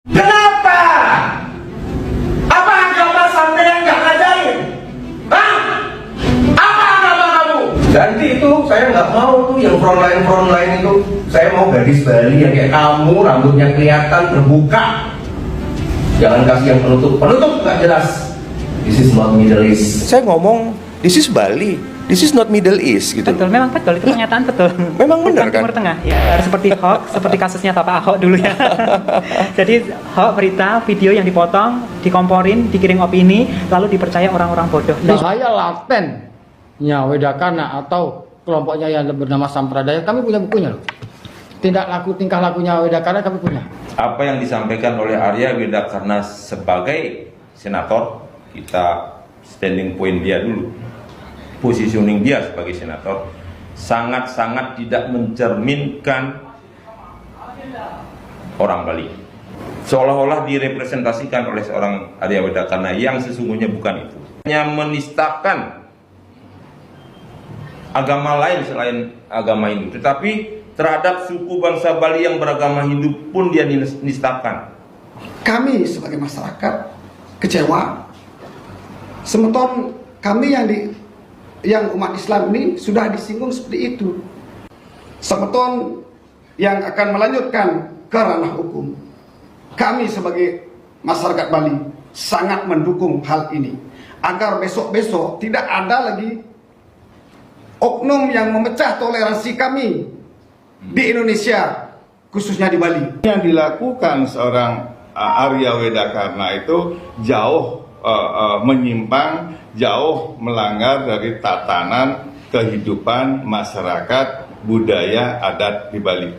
Kenapa? Apa agama sampai yang nggak ngajarin? Hah? Apa agama kamu? Ganti itu, saya nggak mau tuh yang frontline itu. Saya mau gadis Bali yang kayak kamu, rambutnya kelihatan terbuka. Jangan kasih yang penutup nggak jelas. This is not Middle East. Saya ngomong, this is Bali. This is not Middle East gitu. Betul, memang betul, itu pernyataan betul. Memang benar kan? Timur Tengah, ya seperti hoax, seperti kasusnya Bapak Ahok dulu ya. Jadi hoax berita, video yang dipotong, dikomporin, dikirim opini, lalu dipercaya orang-orang bodoh. Bahaya latennya Wedakana atau kelompoknya yang bernama Sampradaya, kami punya bukunya loh. Tingkah lakunya Wedakana kami punya. Apa yang disampaikan oleh Arya Wedakarna sebagai senator, kita standing point dia dulu, positioning dia sebagai senator sangat-sangat tidak mencerminkan orang Bali. Seolah-olah direpresentasikan oleh seorang Arya Wedakarna yang sesungguhnya bukan itu. Hanya menistakan agama lain selain agama Hindu, tetapi terhadap suku bangsa Bali yang beragama Hindu pun dia nistakan. Kami sebagai masyarakat kecewa. Semeton kami yang umat Islam ini sudah disinggung seperti itu. Semeton yang akan melanjutkan ke ranah hukum. Kami sebagai masyarakat Bali sangat mendukung hal ini. Agar besok-besok tidak ada lagi oknum yang memecah toleransi kami di Indonesia, khususnya di Bali. Yang dilakukan seorang Arya Wedakarna itu jauh menyimpang, jauh melanggar dari tatanan kehidupan masyarakat budaya adat di Bali.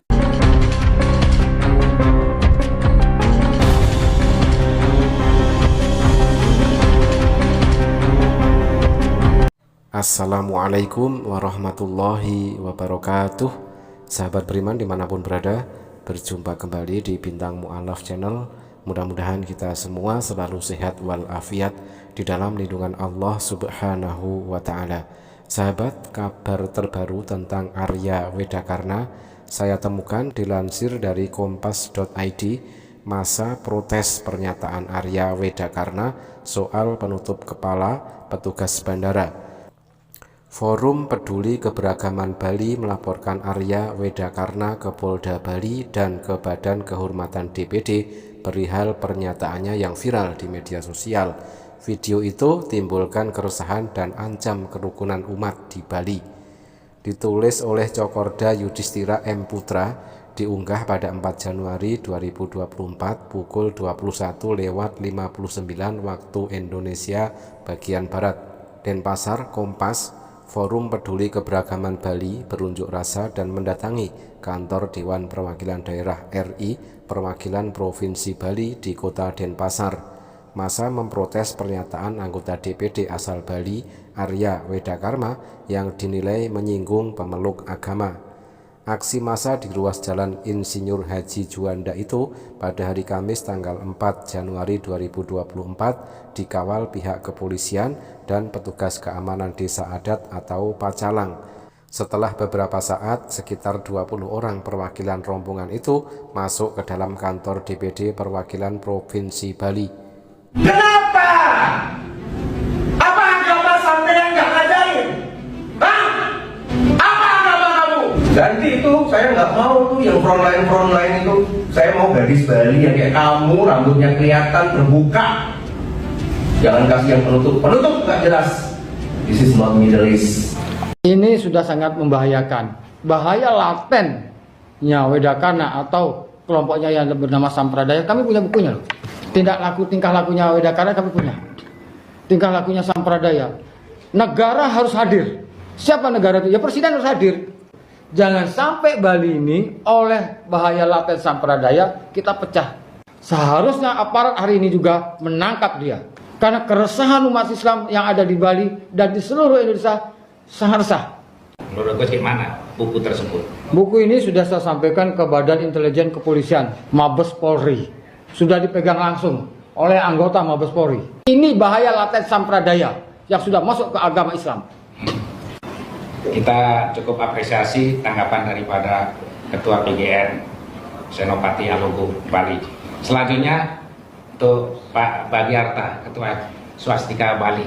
Assalamualaikum warahmatullahi wabarakatuh. Sahabat beriman dimanapun berada, berjumpa kembali di Bintang Mu'alaf Channel. Mudah-mudahan kita semua selalu sehat walafiat di dalam lindungan Allah Subhanahu wa Ta'ala. Sahabat, kabar terbaru tentang Arya Wedakarna saya temukan dilansir dari kompas.id. Masa protes pernyataan Arya Wedakarna soal penutup kepala petugas bandara. Forum Peduli Keberagaman Bali melaporkan Arya Wedakarna ke Polda Bali dan ke Badan Kehormatan DPD perihal pernyataannya yang viral di media sosial. Video itu timbulkan keresahan dan ancam kerukunan umat di Bali. Ditulis oleh Cokorda Yudhistira M. Putra, diunggah pada 4 Januari 2024 pukul 21.59 waktu Indonesia bagian Barat. Denpasar, Kompas. Forum Peduli Keberagaman Bali berunjuk rasa dan mendatangi kantor Dewan Perwakilan Daerah RI Perwakilan Provinsi Bali di Kota Denpasar. Masa memprotes pernyataan anggota DPD asal Bali Arya Wedakarna yang dinilai menyinggung pemeluk agama. Aksi massa di ruas Jalan Insinyur Haji Juanda itu pada hari Kamis tanggal 4 Januari 2024 dikawal pihak kepolisian dan petugas keamanan desa adat atau Pacalang. Setelah beberapa saat, sekitar 20 orang perwakilan rombongan itu masuk ke dalam kantor DPD Perwakilan Provinsi Bali. Kenapa? Apa agama sampai yang nggak ngajarin? Hah? Apa agama kamu? Ganti itu, saya nggak mau tuh yang frontline itu. Saya mau gadis Bali yang kayak kamu, rambutnya kelihatan terbuka. Jangan kasih yang penutup nggak jelas. This is not Middle East. Ini sudah sangat membahayakan. Bahaya latennya Wedakarna atau kelompoknya yang bernama Sampradaya, kami punya bukunya loh. Tingkah lakunya Wedakarna kami punya. Tingkah lakunya Sampradaya. Negara harus hadir. Siapa negara itu? Ya presiden harus hadir. Jangan sampai Bali ini oleh bahaya laten Sampradaya kita pecah. Seharusnya aparat hari ini juga menangkap dia. Karena keresahan umat Islam yang ada di Bali dan di seluruh Indonesia sangat resah. Menurut Gus gimana buku tersebut? Buku ini sudah saya sampaikan ke Badan Intelijen Kepolisian, Mabes Polri. Sudah dipegang langsung oleh anggota Mabes Polri. Ini bahaya laten Sampradaya yang sudah masuk ke agama Islam. Kita cukup apresiasi tanggapan daripada Ketua PGN Senopati Alogo Bali. Selanjutnya untuk Pak Bagiarta, Ketua Swastika Bali.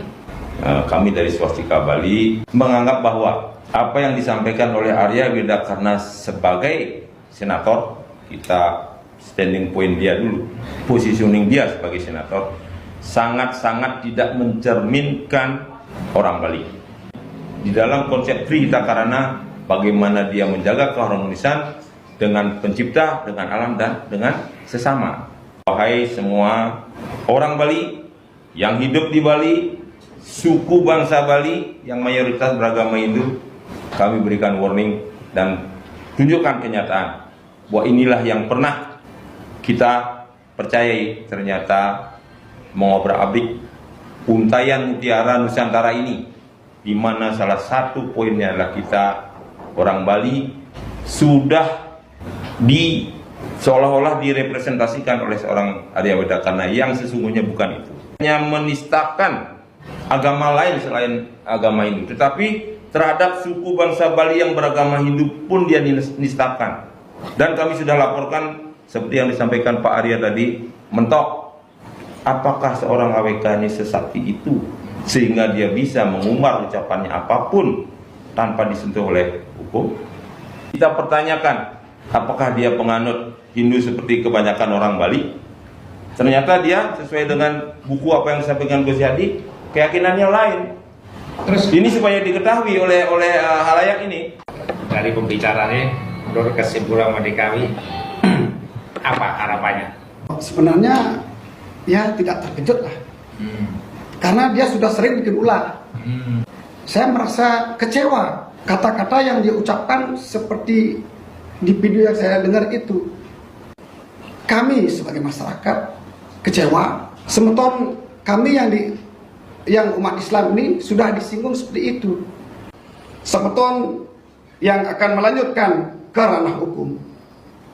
Kami dari Swastika Bali menganggap bahwa apa yang disampaikan oleh Arya Widakarna sebagai senator, kita standing point dia dulu, positioning dia sebagai senator, sangat-sangat tidak mencerminkan orang Bali. Di dalam konsep Trihidakarna, bagaimana dia menjaga keharmonisan dengan pencipta, dengan alam, dan dengan sesama. Wahai semua orang Bali yang hidup di Bali, suku bangsa Bali yang mayoritas beragama Hindu, kami berikan warning dan tunjukkan kenyataan bahwa inilah yang pernah kita percayai ternyata mengobrak-abrik untayan mutiara Nusantara ini, di mana salah satu poinnya adalah kita orang Bali sudah seolah-olah direpresentasikan oleh seorang Arya Widakarna yang sesungguhnya bukan itu. Hanya menistakan agama lain selain agama Hindu, tetapi terhadap suku bangsa Bali yang beragama Hindu pun dia nistakan. Dan kami sudah laporkan seperti yang disampaikan Pak Arya tadi, mentok apakah seorang AWK ini sesakti itu sehingga dia bisa mengumbar ucapannya apapun tanpa disentuh oleh hukum. Kita pertanyakan apakah dia penganut Hindu seperti kebanyakan orang Bali. Ternyata dia sesuai dengan buku apa yang disampaikan Gus Yadi, keyakinannya lain. Terus Ini supaya diketahui oleh halayak ini. dari pembicaranya, menurut kesimpulan DKW, apa harapannya? Sebenarnya ya tidak terkejut lah, karena dia sudah sering bikin ulah. Saya merasa kecewa kata-kata yang dia ucapkan seperti di video yang saya dengar itu. Kami sebagai masyarakat kecewa, semeton kami yang umat Islam ini sudah disinggung seperti itu. Semeton yang akan melanjutkan ke ranah hukum.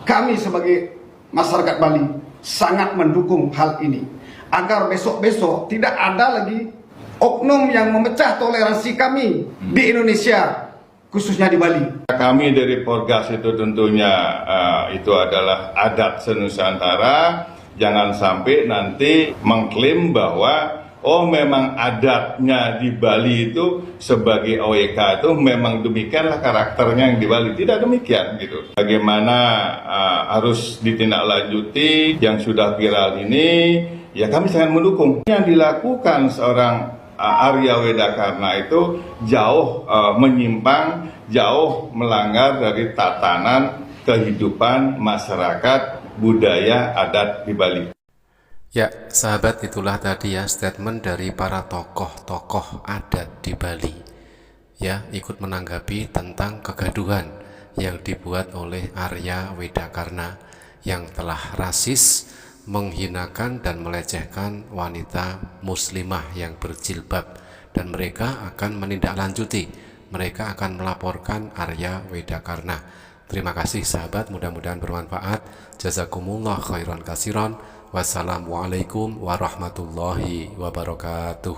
Kami sebagai masyarakat Bali sangat mendukung hal ini, agar besok-besok tidak ada lagi oknum yang memecah toleransi kami di Indonesia, khususnya di Bali. Kami dari Porgas itu tentunya itu adalah adat senusantara. Jangan sampai nanti mengklaim bahwa memang adatnya di Bali itu sebagai AWK itu memang demikianlah karakternya yang di Bali. Tidak demikian gitu. Bagaimana harus ditindaklanjuti yang sudah viral ini, ya kami sangat mendukung. Yang dilakukan seorang Arya Widakarna itu jauh menyimpang, jauh melanggar dari tatanan kehidupan masyarakat budaya adat di Bali. Ya, sahabat, itulah tadi ya statement dari para tokoh-tokoh adat di Bali. Ya, ikut menanggapi tentang kegaduhan yang dibuat oleh Arya Widakarna yang telah rasis, menghinakan dan melecehkan wanita muslimah yang berjilbab, dan mereka akan menindaklanjuti, mereka akan melaporkan Arya Widakarna. Terima kasih sahabat, mudah-mudahan bermanfaat. Jazakumullah khairan kasiron. Wassalamualaikum warahmatullahi wabarakatuh.